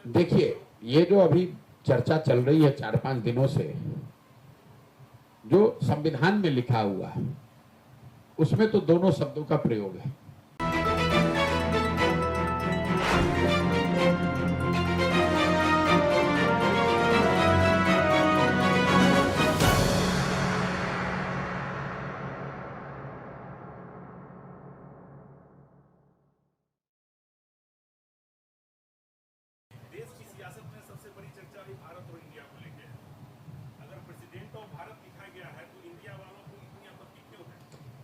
देखिए, ये जो अभी चर्चा चल रही है 4-5 दिनों से, जो संविधान में लिखा हुआ है, उसमें तो दोनों शब्दों का प्रयोग है। देश की सियासत में सबसे बड़ी चर्चा अभी भारत और इंडिया को लेकर है। अगर प्रेसिडेंट ऑफ भारत लिखा गया है तो इंडिया वालों को इतनी आपत्ति क्यों है?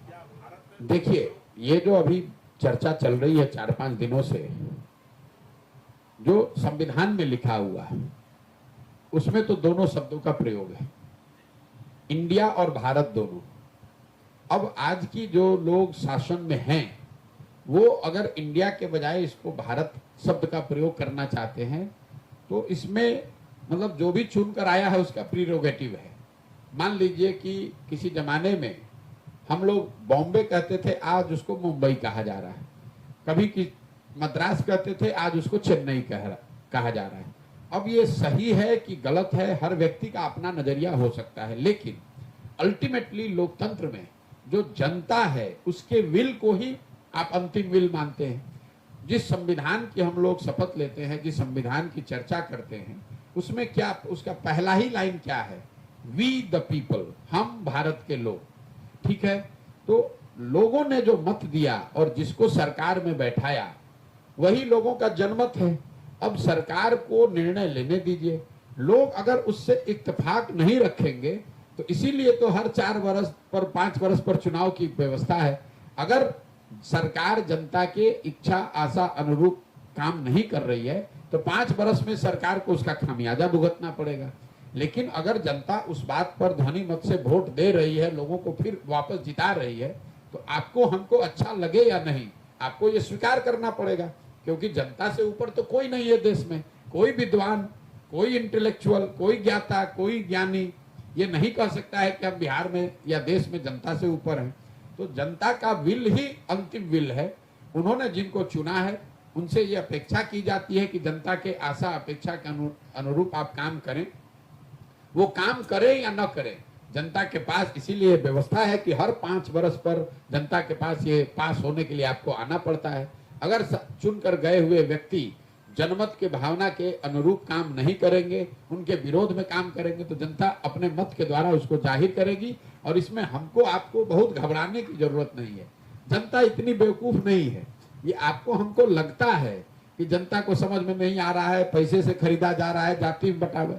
क्या भारत देखिए, ये जो अभी चर्चा चल रही है 4-5 दिनों से, जो संविधान में लिखा हुआ है, उसमें तो दोनों शब्दों का प्रयोग है, इंडिया और भारत दोनों। अब आज की जो लोग शासन में हैं, वो अगर इंडिया के बजाय इसको भारत शब्द का प्रयोग करना चाहते हैं, तो इसमें मतलब जो भी चुन कर आया है उसका प्रीरोगेटिव है। मान लीजिए कि किसी जमाने में हम लोग बॉम्बे कहते थे, आज उसको मुंबई कहा जा रहा है। कभी कि मद्रास कहते थे, आज उसको चेन्नई कहा जा रहा है। अब ये सही है कि गलत है, हर व्यक्ति का अपना नजरिया हो सकता है, लेकिन अल्टीमेटली लोकतंत्र में जो जनता है उसके विल को ही आप अंतिम विल मानते हैं। जिस संविधान की हम लोग शपथ लेते हैं, जिस संविधान की चर्चा करते हैं, उसमें क्या, उसका पहला ही लाइन क्या है? वी द पीपल, हम भारत के लोग। ठीक है, तो लोगों ने जो मत दिया और जिसको सरकार में बैठाया, वही लोगों का जनमत है। अब सरकार को निर्णय लेने दीजिए। लोग अगर उससे इत्तेफाक नहीं रखेंगे, तो इसीलिए तो हर 4 वर्ष पर 5 वर्ष पर चुनाव की व्यवस्था है। अगर सरकार जनता के इच्छा आशा अनुरूप काम नहीं कर रही है, तो 5 वर्ष में सरकार को उसका खामियाजा भुगतना पड़ेगा। लेकिन अगर जनता उस बात पर ध्वनि मत से वोट दे रही है, लोगों को फिर वापस जिता रही है, तो आपको हमको अच्छा लगे या नहीं, आपको ये स्वीकार करना पड़ेगा। क्योंकि जनता से ऊपर तो कोई नहीं है देश में। कोई विद्वान, कोई इंटेलेक्चुअल, कोई ज्ञाता, कोई ज्ञानी ये नहीं कह सकता है कि हम बिहार में या देश में जनता से ऊपर हैं। तो जनता का विल ही अंतिम विल है। उन्होंने जिनको चुना है, उनसे ये अपेक्षा की जाती है कि जनता के आशा अपेक्षा के अनुरूप आप काम करें। वो काम करें या न करें, जनता के पास इसीलिए व्यवस्था है कि हर 5 वर्ष पर जनता के पास ये पास होने के लिए आपको आना पड़ता है। अगर चुनकर गए हुए व्यक्ति जनमत के भावना के अनुरूप काम नहीं करेंगे, उनके विरोध में काम करेंगे, तो जनता अपने मत के द्वारा उसको जाहिर करेगी। और इसमें हमको आपको बहुत घबराने की जरूरत नहीं है। जनता इतनी बेवकूफ नहीं है। ये आपको हमको लगता है कि जनता को समझ में नहीं आ रहा है, पैसे से खरीदा जा रहा है, जाति में बटा हुआ है।